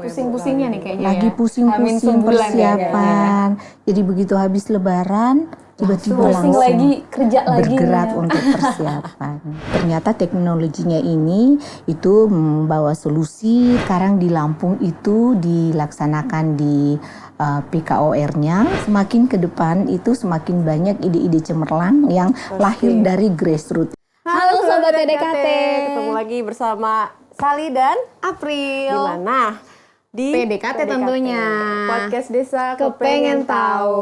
pusing-pusingnya nih kayaknya lagi ya. pusing-pusing persiapan. Jadi begitu habis Lebaran tiba-tiba langsung lagi kerja lagi bergerak untuk persiapan. Ternyata teknologinya ini itu membawa solusi. Sekarang di Lampung itu dilaksanakan di PKOR-nya. Semakin ke depan itu semakin banyak ide-ide cemerlang yang lahir dari grassroots. Halo Sobat PDKT. Ketemu lagi bersama Sally dan April. Gimana? Di PDKT tentunya. Podcast Desa Kepengen Kepengen Tahu.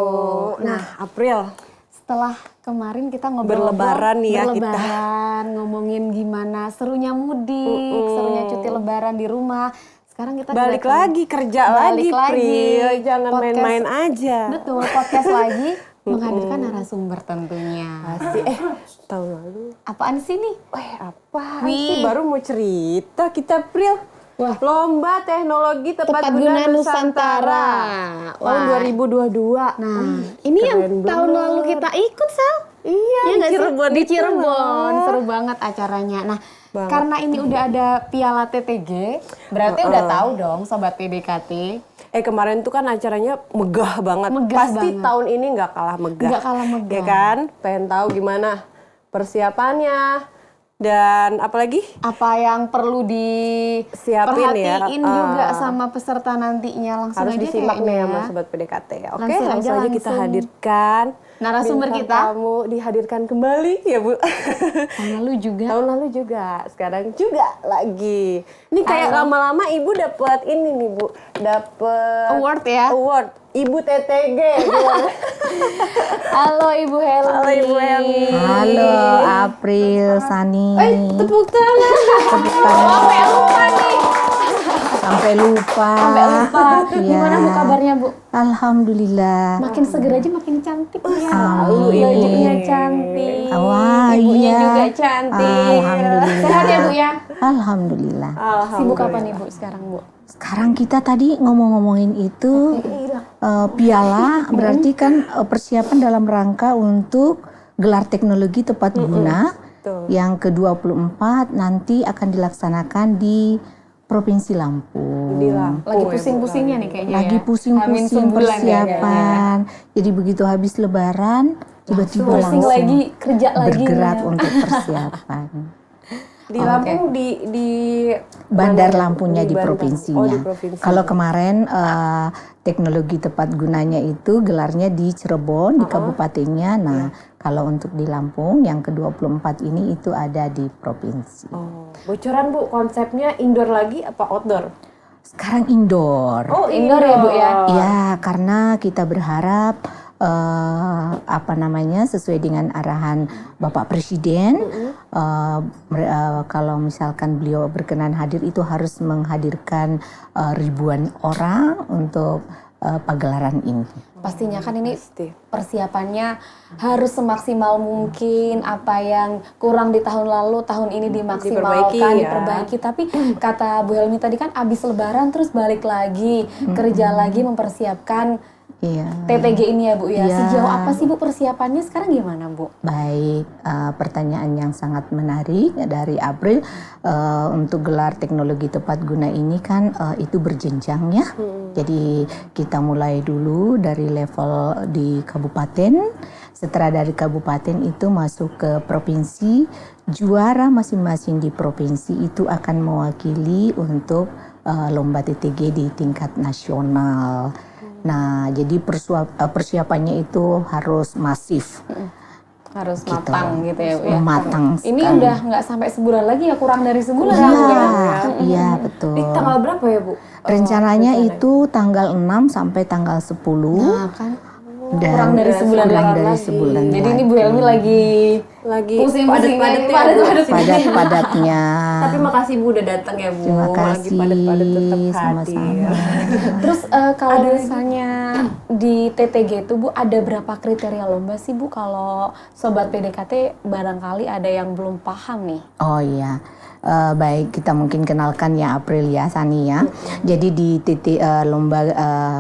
Tahu. Nah, April. Setelah kemarin kita ngobrol Berlebaran nih ya berlebaran, ngomongin gimana serunya mudik, serunya cuti lebaran di rumah. Sekarang kita Balik lagi, kerja balik lagi, Pril. Jangan Podcast- main-main aja. Betul, podcast lagi menghadirkan narasumber tentunya. Pasti, tahun lalu. Apaan sih nih? Apa Wih. sih? Baru mau cerita kita, Pril. Wah. Lomba teknologi tepat Guna guna Nusantara. Tahun 2022. Nah, ini yang keren tahun banget. lalu kita ikut, Sal. Iya, Ya di nggak sih? Cirebon Di itu Cirebon. loh. Seru banget acaranya. Nah, Banget. karena ini udah ada Piala TTG, berarti udah tahu dong Sobat PDKT. Kemarin tuh kan acaranya megah banget. Megah Pasti banget. tahun ini nggak kalah megah. Nggak kalah megah. Ya kan? Pengen tahu gimana persiapannya dan apalagi Apa yang perlu Siapin ya. diperhatiin juga sama peserta nantinya. Langsung harus aja disimak kayaknya nih ya. sama Sobat PDKT. Oke, Langsung langsung aja, aja kita langsung. hadirkan Narasumber bintang kita. tamu dihadirkan kembali ya Bu. Tahun lalu juga. Tahun lalu juga, sekarang juga lagi. Ini kayak lama-lama Ibu dapat ini nih Bu, dapat Award ya? Award Ibu TTG. Gimana? Halo Ibu Helmi. Halo Ibu Helmi. Halo April, Sani. Tepuk tangan. Tepuk tangan. Sampai lupa nih. Sampai lupa. Iya. Gimana Bu kabarnya Bu? Alhamdulillah. Makin seger aja makin cantik ya. Amin. Bajunya cantik. Wah, Ibunya iya. juga cantik. Alhamdulillah. Sehat ya Bu ya? Alhamdulillah. Sibuk apa nih Bu sekarang Bu? Sekarang kita tadi ngomong-ngomongin itu piala, berarti kan persiapan dalam rangka untuk gelar teknologi tepat guna Betul. yang ke-24 nanti akan dilaksanakan di Provinsi Lampung. Di Lampung. Lagi pusing-pusingnya nih kayaknya Lagi ya. pusing-pusing Hamin sebulan ya persiapan. Jadi begitu habis Lebaran tiba-tiba Pusing langsung lagi, kerja lagi. bergerak ya. untuk persiapan. Di Lampung di Bandar mana? Lampungnya di Bandar. provinsinya. Oh, di provinsi. Kalau kemarin teknologi tepat gunanya itu gelarnya di Cirebon, di kabupatennya. Nah, kalau untuk di Lampung yang ke-24 ini itu ada di provinsi. Oh, bocoran Bu, konsepnya indoor lagi apa outdoor? Sekarang indoor. Oh, Indoor ya Bu ya? Ya, karena kita berharap sesuai dengan arahan Bapak Presiden, kalau misalkan beliau berkenan hadir itu harus menghadirkan ribuan orang untuk pagelaran ini. Pastinya kan ini persiapannya harus semaksimal mungkin. Apa yang kurang di tahun lalu, tahun ini dimaksimalkan, Diperbaiki ya. diperbaiki. Tapi kata Bu Helmi tadi kan abis lebaran terus balik lagi, kerja lagi mempersiapkan Iya. TTG ini ya Bu ya. Iya. Sejauh apa sih Bu persiapannya sekarang gimana Bu? Baik, pertanyaan yang sangat menarik dari April. Untuk gelar teknologi tepat guna ini kan itu berjenjang ya. Jadi kita mulai dulu dari level di kabupaten. Setelah dari kabupaten itu masuk ke provinsi. Juara masing-masing di provinsi itu akan mewakili untuk lomba TTG di tingkat nasional. Nah, jadi persiapannya itu harus masif. Harus matang gitu ya Bu ya. Matang Ini sekali. udah nggak sampai sebulan lagi ya, kurang dari sebulan Iya, ya Bu ya. iya betul. Di tanggal berapa ya Bu? Rencananya itu tanggal 6 sampai tanggal 10. Nah kan Dan kurang dari sebulan kurang lagi. dari sebulan Jadi ini lagi. Bu Helmi lagi pusing-pusingnya nih, padat-padat. Padat-padatnya. Tapi makasih Bu udah datang ya Bu. Terima Lagi kasih, padat-padat tetap sama-sama. hadir. Terus kalau misalnya di TTG itu Bu ada berapa kriteria lomba sih Bu? Kalau Sobat PDKT barangkali ada yang belum paham nih. Oh iya. Baik, kita mungkin kenalkan ya April ya, Sani ya. Jadi di lomba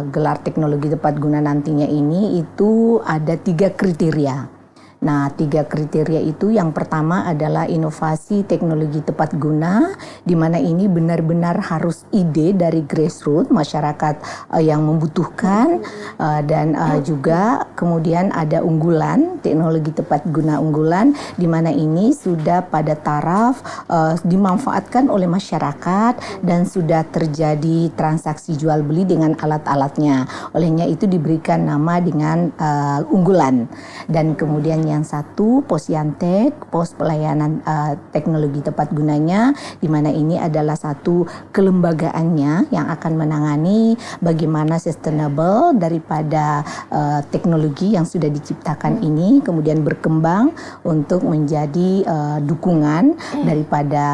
gelar teknologi tepat guna nantinya ini itu ada 3 kriteria. Nah, 3 kriteria itu yang pertama adalah inovasi teknologi tepat guna, di mana ini benar-benar harus ide dari grassroots masyarakat yang membutuhkan, dan juga kemudian ada unggulan, teknologi tepat guna unggulan, di mana ini sudah pada taraf dimanfaatkan oleh masyarakat dan sudah terjadi transaksi jual beli dengan alat-alatnya. Olehnya itu diberikan nama dengan unggulan. Dan kemudian yang satu Posyantek, pos pelayanan teknologi tepat gunanya, di mana ini adalah satu kelembagaannya yang akan menangani bagaimana sustainable daripada teknologi yang sudah diciptakan ini kemudian berkembang untuk menjadi dukungan daripada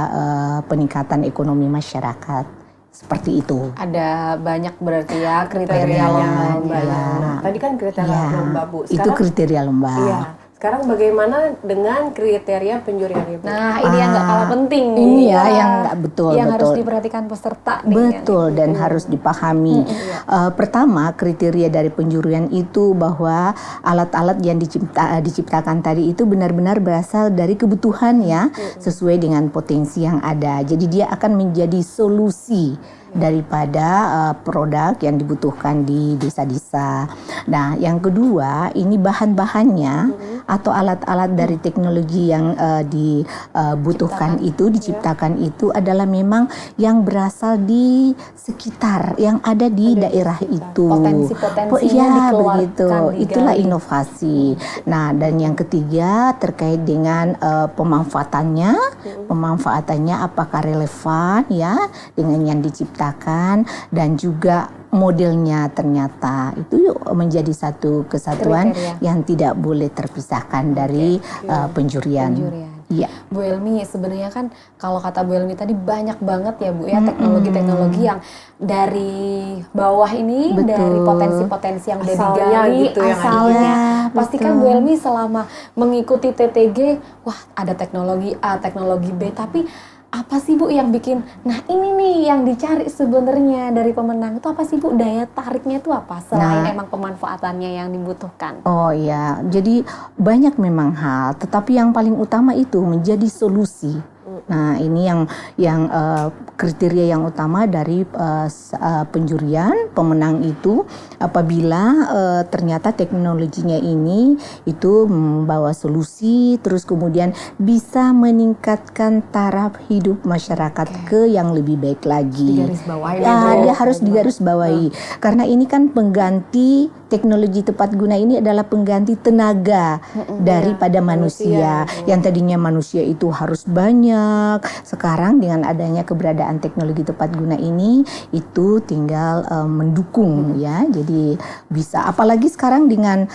peningkatan ekonomi masyarakat. Seperti itu. Ada banyak berarti ya kriteria lomba. Nah, tadi kan kriteria lomba, Bu. Itu kriteria lomba. Iya. Sekarang bagaimana dengan kriteria penjurian, Ibu? Nah, ini yang nggak kalah penting nih. Ini ya yang betul. Yang harus diperhatikan peserta. Betul, dan harus dipahami. Pertama, kriteria dari penjurian itu bahwa alat-alat yang diciptakan tadi itu benar-benar berasal dari kebutuhan ya, sesuai dengan potensi yang ada. Jadi dia akan menjadi solusi daripada produk yang dibutuhkan di desa-desa. Nah, yang kedua, ini bahan-bahannya atau alat-alat dari teknologi yang dibutuhkan diciptakan itu adalah memang yang berasal di sekitar, yang ada di daerah itu. Potensi-potensinya begitu. Itulah inovasi. Nah, dan yang ketiga terkait dengan pemanfaatannya. Pemanfaatannya apakah relevan ya dengan yang diciptakan, dan juga modelnya ternyata itu menjadi satu kesatuan yang tidak boleh terpisahkan dari penjurian. Iya. Bu Elmi, sebenarnya kan kalau kata Bu Elmi tadi banyak banget ya Bu ya teknologi-teknologi yang dari bawah ini, dari potensi-potensi yang udah digali gitu, asalnya. Iya, Pasti kan Bu Elmi selama mengikuti TTG, wah ada teknologi A, teknologi B, tapi apa sih Bu yang bikin, nah ini nih yang dicari sebenarnya dari pemenang itu apa sih Bu, daya tariknya itu apa selain emang pemanfaatannya yang dibutuhkan? Oh iya, jadi banyak memang hal, tetapi yang paling utama itu menjadi solusi. Nah, ini yang kriteria yang utama dari penjurian pemenang itu apabila ternyata teknologinya ini itu membawa solusi, terus kemudian bisa meningkatkan taraf hidup masyarakat ke yang lebih baik lagi. Dia harus digarisbawahi karena ini kan pengganti teknologi tepat guna ini adalah pengganti tenaga daripada manusia. Yang tadinya manusia itu harus banyak, sekarang dengan adanya keberadaan teknologi tepat guna ini itu tinggal mendukung ya. Jadi bisa, apalagi sekarang dengan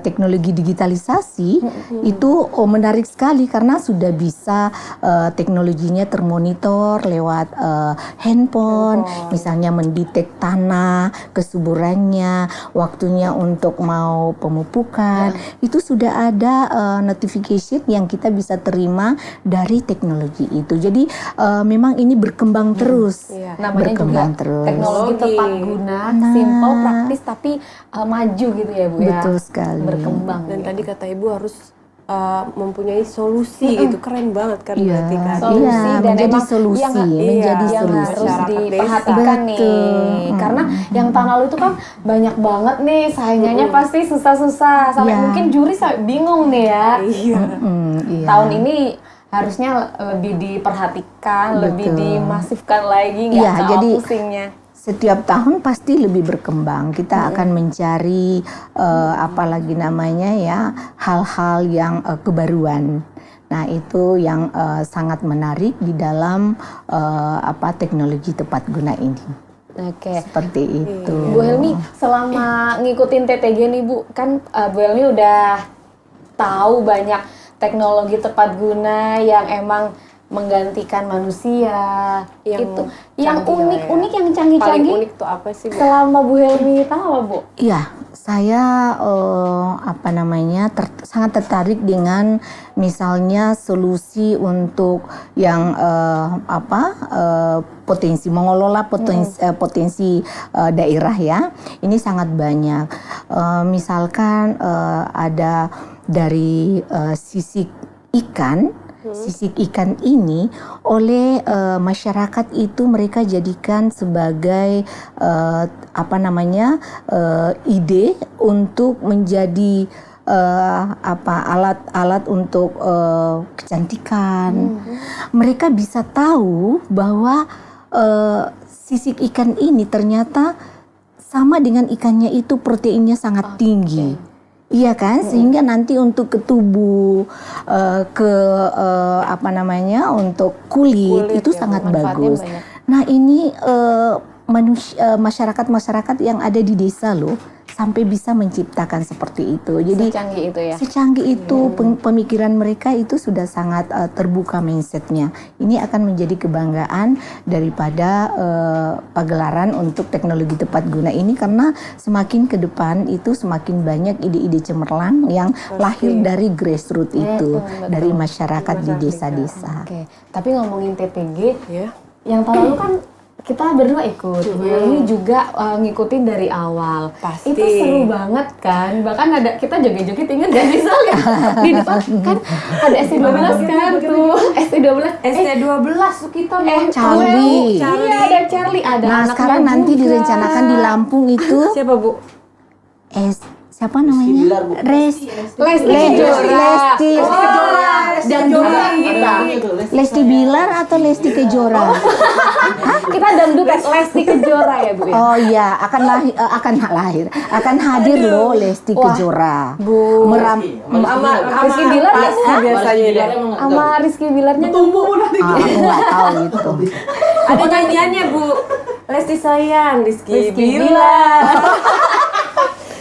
teknologi digitalisasi itu menarik sekali karena sudah bisa teknologinya termonitor lewat handphone, misalnya mendetek tanah, kesuburannya, waktunya untuk mau pemupukan, itu sudah ada notification yang kita bisa terima dari teknologi itu. Jadi memang ini berkembang terus. Namanya berkembang juga terus. Teknologi tepat guna, simple, praktis, tapi maju gitu ya Bu ya. Betul sekali. Berkembang. Dan tadi kata Ibu harus mempunyai solusi gitu, keren banget kan berarti kan. Solusi dan menjadi emang solusi, yang solusi. harus diperhatikan nih. Karena yang tahun lalu itu kan banyak banget nih saingannya, pasti susah-susah sampai mungkin juri sampai bingung nih ya. Tahun ini harusnya lebih diperhatikan, lebih dimasifkan lagi, nggak kalah pusingnya. Setiap tahun pasti lebih berkembang. Kita akan mencari apalagi namanya ya, hal-hal yang kebaruan. Nah, itu yang sangat menarik di dalam teknologi tepat guna ini. Oke. Seperti itu. Bu Helmi, selama ngikutin TTG nih Bu, kan Bu Helmi udah tahu banyak teknologi tepat guna yang emang menggantikan manusia, yang unik-unik, yang canggih-canggih. Paling unik tuh apa sih, Bu? Selama Bu Helmi tahu apa, Bu? Iya, saya sangat tertarik dengan misalnya solusi untuk yang potensi mengelola potensi daerah ya. Ini sangat banyak. Misalkan ada dari sisik ikan. Sisik ikan ini oleh masyarakat itu mereka jadikan sebagai ide untuk menjadi alat-alat untuk kecantikan. Mereka bisa tahu bahwa sisik ikan ini ternyata sama dengan ikannya itu proteinnya sangat tinggi. Iya kan, sehingga nanti untuk ke tubuh, untuk kulit itu ya, sangat manfaatnya bagus. banyak. Nah ini masyarakat yang ada di desa loh, sampai bisa menciptakan seperti itu. Jadi Secanggih itu ya. secanggih itu pemikiran mereka itu sudah sangat terbuka mindsetnya. Ini akan menjadi kebanggaan daripada pagelaran untuk teknologi tepat guna ini, karena semakin ke depan itu semakin banyak ide-ide cemerlang yang lahir dari grassroots itu, dari masyarakat di desa-desa. Oke, tapi ngomongin TPG, Ya. yang tahun lalu kan kita berdua ikut, ini juga ngikutin dari awal. Pasti. Itu seru banget kan, bahkan ada kita joget-joget, inget gak sih Sal? Di depan kan ada ST12 kan tuh, ST12 tuh kita Charlie. Iya ada Charlie, ada Nah anaknya sekarang nanti juga. direncanakan di Lampung itu Siapa Bu? siapa namanya? Lesti Lesti Kejora dan juga kita Lesti Bilar atau Lesti Kejora? kita dangdut Lesti Kejora ya Bu ya. Oh iya, akan hadir loh Lesti Kejora. Sama Rizky Bilar ya, Bu? biasanya deh. Sama Rizky Bilarnya Aku nggak tahu itu. Ada nyanyiannya Bu. Lesti sayang, Rizky Rizky Bilar.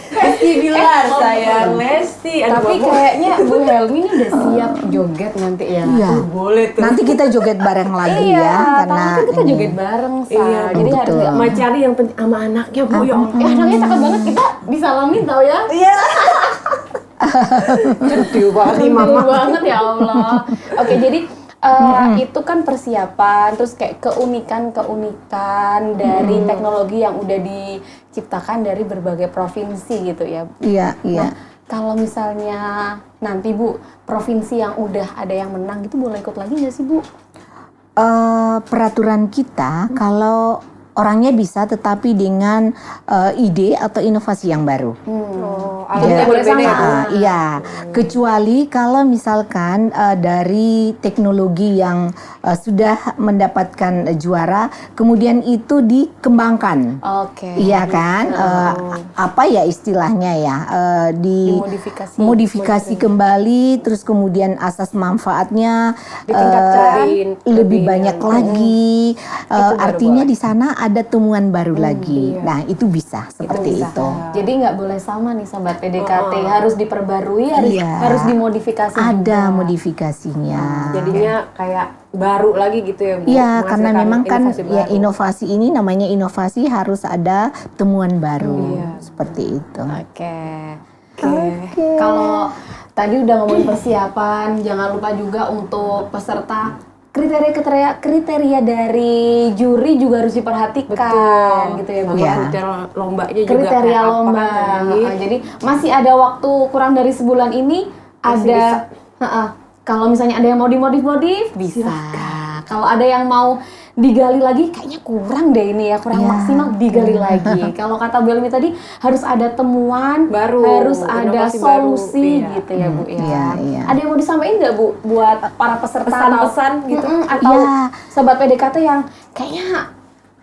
Rizky Bilar sayang Lesti. Aduh, tapi Bu. kayaknya Bu Helmi ini udah siap joget nanti ya. Iya. Boleh tuh. Nanti kita joget bareng lagi Iya, ya, karena tahun kita ini. joget bareng, Sa. Iya, Jadi harus betul. Ma cari yang penting sama anaknya Bu ya. Allah. anaknya cakep banget, kita disalamin tau ya. Iya. Lucu banget nih Mama Mama. banget ya Allah. Oke, jadi itu kan persiapan, terus kayak keunikan dari teknologi yang udah diciptakan dari berbagai provinsi gitu ya. Iya, iya. Nah, kalau misalnya nanti Bu, provinsi yang udah ada yang menang gitu boleh ikut lagi nggak sih Bu? Peraturan kita kalau orangnya bisa, tetapi dengan ide atau inovasi yang baru. Oh, alatnya Ya, boleh sama ya, Bu? iya, kecuali kalau misalkan dari teknologi yang sudah mendapatkan juara, kemudian itu dikembangkan. Oke. Iya kan? Apa ya istilahnya ya? Dimodifikasi. Modifikasi kembali, terus kemudian asas manfaatnya Ditingkatkan. lebih banyak lagi. baru Artinya boleh. di sana ada temuan baru lagi. Nah itu bisa seperti Bisa. itu. Jadi nggak boleh sama nih Sobat PDKT, harus diperbarui, Iya. harus dimodifikasi Ada juga. modifikasinya. Jadinya kayak baru lagi gitu ya Bu. Iya, karena Menghasilkan memang kan inovasi ya baru. inovasi ini namanya inovasi harus ada temuan baru seperti itu. Oke. Kalau tadi udah ngomongin persiapan, jangan lupa juga untuk peserta kriteria dari juri juga harus diperhatikan gitu ya Bu. Iya. Kriteria lombanya juga Kriteria kayak apa lomba. kan tadi. Jadi masih ada waktu kurang dari sebulan ini. Masih Ada kalau misalnya ada yang mau dimodif-modif bisa. Kalau ada yang mau digali lagi kayaknya kurang deh ini ya, kurang Iya. maksimal, digali lagi. Kalau kata Bu Helmi tadi harus ada temuan Baru, harus ada inovasi baru, solusi iya. gitu ya Bu ya. Iya, iya. Ada yang mau disampaikan nggak Bu buat para peserta Pesan-pesan atau- gitu? atau Iya. sobat PDKT yang kayaknya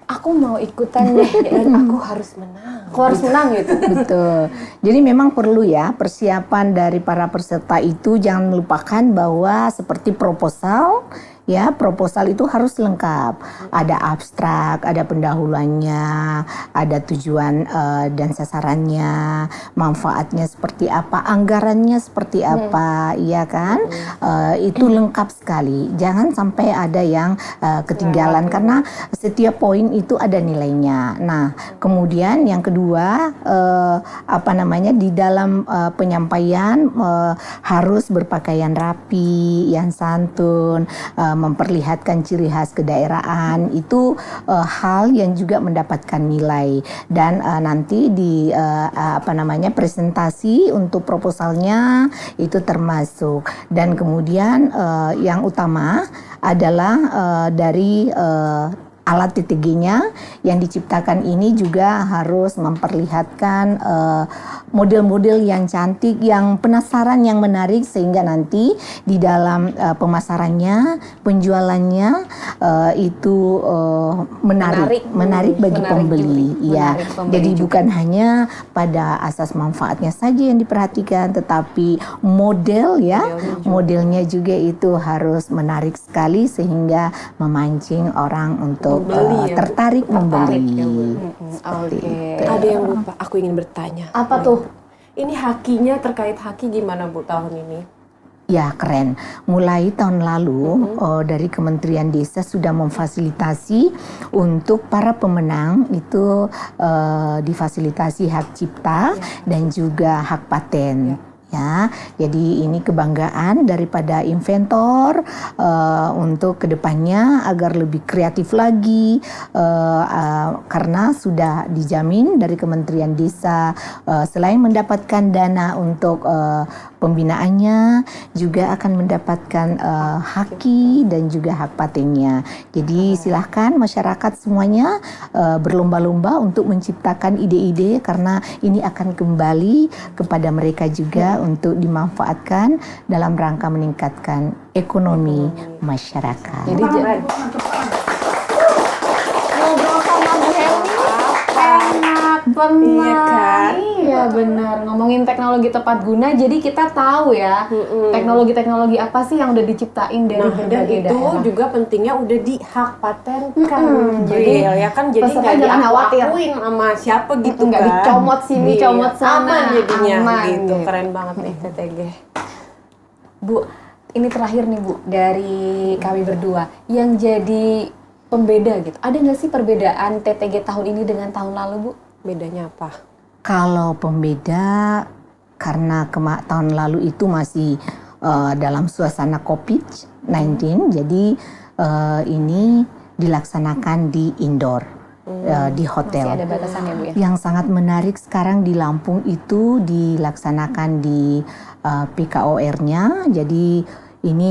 aku mau ikutan deh dan aku harus menang. Aku harus menang gitu. Betul. Jadi memang perlu ya persiapan dari para peserta itu, jangan lupakan bahwa seperti proposal, ya proposal itu harus lengkap. Ada abstrak, ada pendahuluannya, ada tujuan dan sasarannya, manfaatnya seperti apa, anggarannya seperti apa, iya kan? Itu lengkap sekali. Jangan sampai ada yang ketinggalan karena setiap poin itu ada nilainya. Nah, kemudian yang kedua di dalam penyampaian harus berpakaian rapi, yang santun, memperlihatkan ciri khas kedaerahan itu hal yang juga mendapatkan nilai. Dan nanti di presentasi untuk proposalnya itu termasuk. Dan kemudian yang utama adalah dari alat TTG-nya yang diciptakan ini juga harus memperlihatkan model-model yang cantik, yang penasaran, yang menarik, sehingga nanti di dalam pemasarannya, penjualannya itu menarik bagi pembeli. Ya, jadi juga. Bukan hanya pada asas manfaatnya saja yang diperhatikan, tetapi modelnya juga itu harus menarik sekali sehingga memancing orang untuk tertarik membeli. Oke. Ada yang lupa, aku ingin bertanya. Apa tuh? Ini hakinya, terkait haki gimana Bu tahun ini? Ya, keren. Mulai tahun lalu dari Kementerian Desa sudah memfasilitasi untuk para pemenang itu difasilitasi hak cipta dan juga hak paten. Ya, jadi ini kebanggaan daripada inventor untuk kedepannya agar lebih kreatif lagi karena sudah dijamin dari Kementerian Desa selain mendapatkan dana untuk pembinaannya juga akan mendapatkan haki dan juga hak patennya. Jadi silahkan masyarakat semuanya berlomba-lomba untuk menciptakan ide-ide karena ini akan kembali kepada mereka juga untuk dimanfaatkan dalam rangka meningkatkan ekonomi masyarakat. Jadi ngobrol sama Bu Helmi enak banget. Iya kan? Iya benar. Ngomongin teknologi tepat guna, jadi kita tahu ya teknologi-teknologi apa sih yang udah diciptain dari berbagai itu daerah. juga pentingnya udah di hak patenkan. Jadi ya kan, jadi peserta nggak jangan khawatir diakuin sama siapa gitu nggak kan. dicomot sini, comot sana. Aman jadinya Aman, gitu. gitu. Keren banget nih TTG. Bu, ini terakhir nih Bu, dari kami berdua yang jadi pembeda gitu. Ada nggak sih perbedaan TTG tahun ini dengan tahun lalu, Bu? Bedanya apa? Kalau pembeda karena tahun lalu itu masih dalam suasana COVID-19, jadi ini dilaksanakan di indoor, di hotel. Masih ada batasannya Bu ya? Yang sangat menarik sekarang di Lampung itu dilaksanakan di PKOR-nya, jadi ini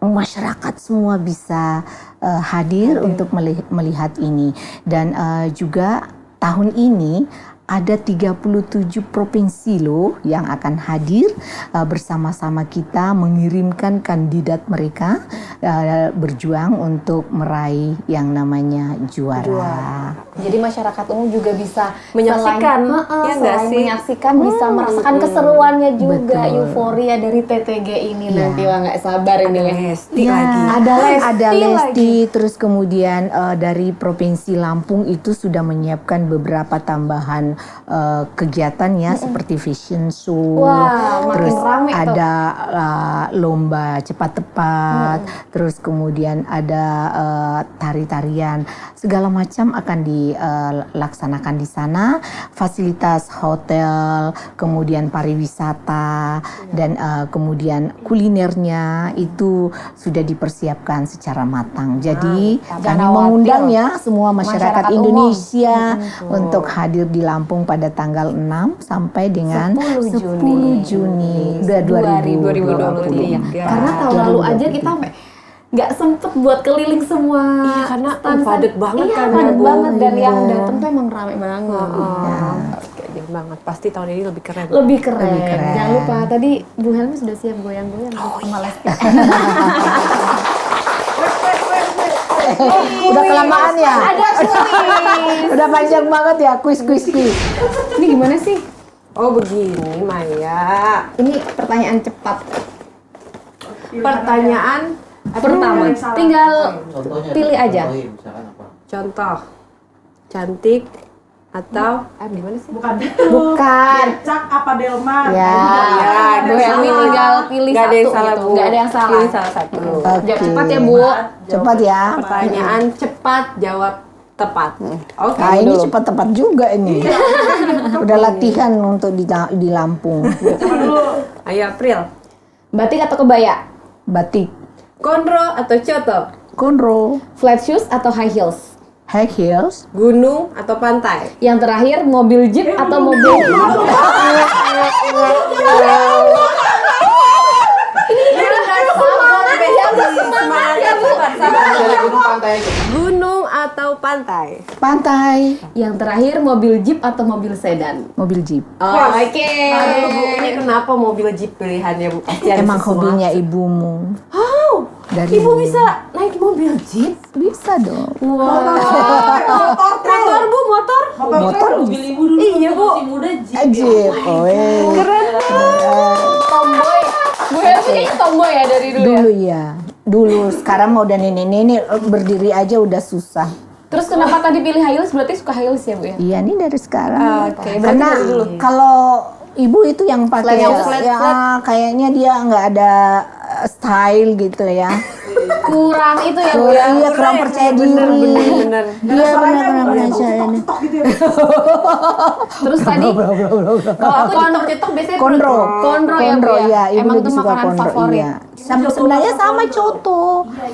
masyarakat semua bisa hadir untuk melihat ini. Dan juga tahun ini ada 37 provinsi loh yang akan hadir bersama-sama kita mengirimkan kandidat mereka berjuang untuk meraih yang namanya juara. Jadi masyarakat umum juga bisa Menyaksikan, selain menyaksikan bisa merasakan keseruannya juga. Betul. Euforia dari TTG ini nanti. Wah, nggak sabar ini ya. Lesti lagi. Ada Lesti, terus kemudian dari Provinsi Lampung itu sudah menyiapkan beberapa tambahan kegiatan ya seperti fashion show. Wah, makin terus rame tuh. ada lomba cepat tepat, terus kemudian ada tari-tarian, segala macam akan dilaksanakan di sana. Fasilitas hotel, kemudian pariwisata dan kemudian kulinernya itu sudah dipersiapkan secara matang. Jadi kami mengundang ya semua masyarakat Indonesia untuk hadir di Lampung pada tanggal 6 sampai dengan 10 Juni 2023. Karena tahun lalu aja kita nggak sempet buat keliling semua. Iya, karena stand-stand. padat banget kan, padat Bu. banget, dan Iya. yang datang tuh emang rame banget. Oke, banget. Pasti tahun ini lebih keren. Lebih keren. Lebih keren. Jangan lupa tadi Bu Helmi sudah siap goyang-goyang sama Lesti. Udah kelamaan ya? Ada kuis. Udah panjang banget ya kuis. Ini gimana sih? Oh begini Maya. Ini pertanyaan cepat. Pertanyaan Pertama, tinggal pilih aja. contoh. Cantik atau gimana sih? Bukan itu. Bukan. Cak apa Delmar? Ya, Bu Helmi tinggal pilih Nggak ada satu yang salah, gitu. Bu. Nggak ada yang salah. Pilih salah satu. Jawab cepat ya, Bu. Cepat ya. Pertanyaan cepat, jawab tepat. Oke. Nah ini cepat-tepat juga ini. Udah latihan untuk di Lampung. Ayo April. Batik atau kebaya? Batik. Konro atau Coto? Konro. Flat shoes atau high heels? High heels. Gunung atau pantai? Yang terakhir, mobil jeep atau mobil Gunung atau pantai? Pantai. Yang terakhir, mobil jeep atau mobil sedan? Mobil jeep. Oke. Aduh, Bu, ini kenapa mobil jeep pilihannya, Bu? Pasti ada Emang sesuatu. hobinya ibumu. Oh, Dari Ibu bisa naik mobil jeep? Bisa dong. Motor, Bu, motor? Motor mobil ibu dulu. Iya, Bu. Masih muda Jeep. Oh, Keren. Tomboy. Bu Helmi kayaknya tomboy ya dari dulu ya? dulu ya. Dulu sekarang mau udah nenek-nenek berdiri aja udah susah. Terus kenapa tadi pilih high heels? Berarti suka high heels ya Bu ya? Iya nih dari sekarang. Oke, berarti Karena dari dulu. kalau ibu itu yang pakai Flat, ya kayaknya dia nggak ada style gitu ya. Kurang itu ya Bu ya? Iya kurang percaya diri. Bener. Iya benar saya. Terus tadi Kalau aku cetok-cetok biasanya Konro. Konro ya, Bu ya? Ibu Emang lebih itu suka makanan konro, favorit? iya. Sebenarnya sama coto.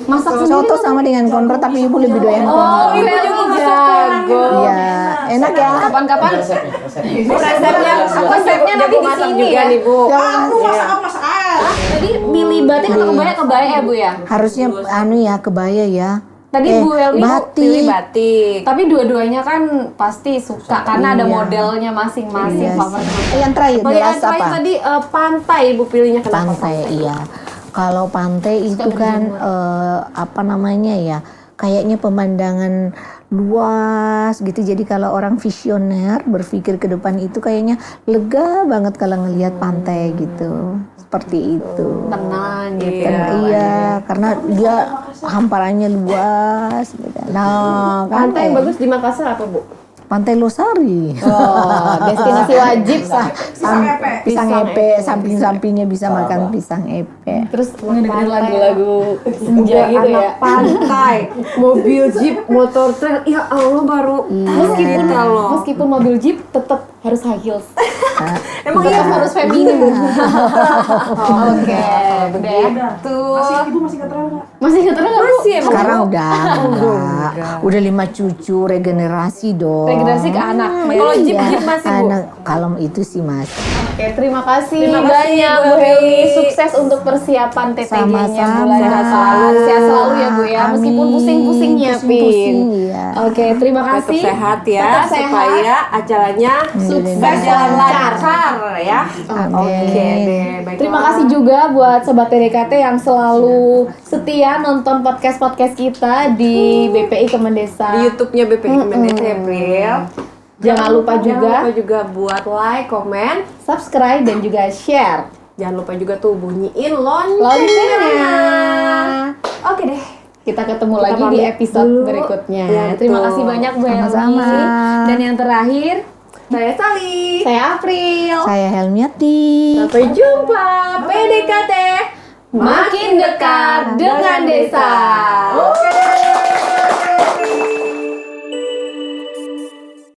masak sendiri. Coto sama dengan konro tapi ibu lebih doyan Oh, konro. Ibu juga jago. Iya, enak ya. Kapan-kapan Bu, resepnya nanti di masak sini juga ya? nih, Bu. tadi pilih batik atau kebaya ya Bu ya? Harusnya anu ya kebaya ya. Tadi Bu Helmi Pilih batik. batik. tapi dua-duanya kan pasti suka karena ada Iya. modelnya masing-masing Iya sih. favorit. Yang terakhir Oh, yang jelas terakhir apa? tadi pantai, Ibu pilihnya kenapa? Pantai, iya. Kalau pantai itu kan apa namanya ya? Kayaknya pemandangan luas gitu. Jadi kalau orang visioner berpikir ke depan itu kayaknya lega banget kalau ngelihat pantai gitu. Seperti itu. Tenang gitu. Iya, karena dia hamparannya luas gitu. Nah, Pantai yang bagus di Makassar apa, Bu? Pantai Losari. Oh, destinasi wajib. Pisang epe, samping-sampingnya bisa makan pisang epe. Terus ngedengerin lagu-lagu senja gitu Anak ya. pantai, mobil jeep, motor trail. Ya Allah, baru Meskipun kita loh. meskipun mobil jeep tetap harus high heels. Emang Tetap iya harus feminim. Oke, udah ya. tuh. Ibu masih keterlaluan nggak? Masih keterang nggak Bu? Masih emang. Sekarang udah enggak. Udah 5 cucu, regenerasi dong. Regenerasi ke anak. Kalau Iya, jeep masih, Bu. anak kalau itu sih Mas. Oke, terima kasih Terima kasih, banyak Bu Bu Helmi. Helmi. Sukses untuk persiapan TTG-nya Sama-sama. bulan depan. Sehat selalu ya Bu ya, meskipun Amin. pusing-pusing nyiapin. Pusing-pusing, iya. Oke, terima Tetap kasih. sehat ya, Tetap sehat. supaya acaranya Sukses. berjalan lancar ya. Amin. Oke deh, baiklah. Terima kasih juga buat Sobat TDKT yang selalu setia nonton podcast-podcast kita di BPI Kemendesa. Di YouTube-nya BPI Kemendesa April. Jangan lupa juga Jangan lupa juga buat like, komen. subscribe dan juga share Jangan lupa juga tuh bunyiin loncengnya. loncengnya. Oke deh. Kita ketemu Kita lagi di pamit episode dulu. berikutnya. Ya, Terima betul. kasih banyak Bu Helmi. Sama-sama. Dan yang terakhir, Saya Sali. saya April. Saya Helmiati. Sampai jumpa. PDKT Makin dekat dengan desa.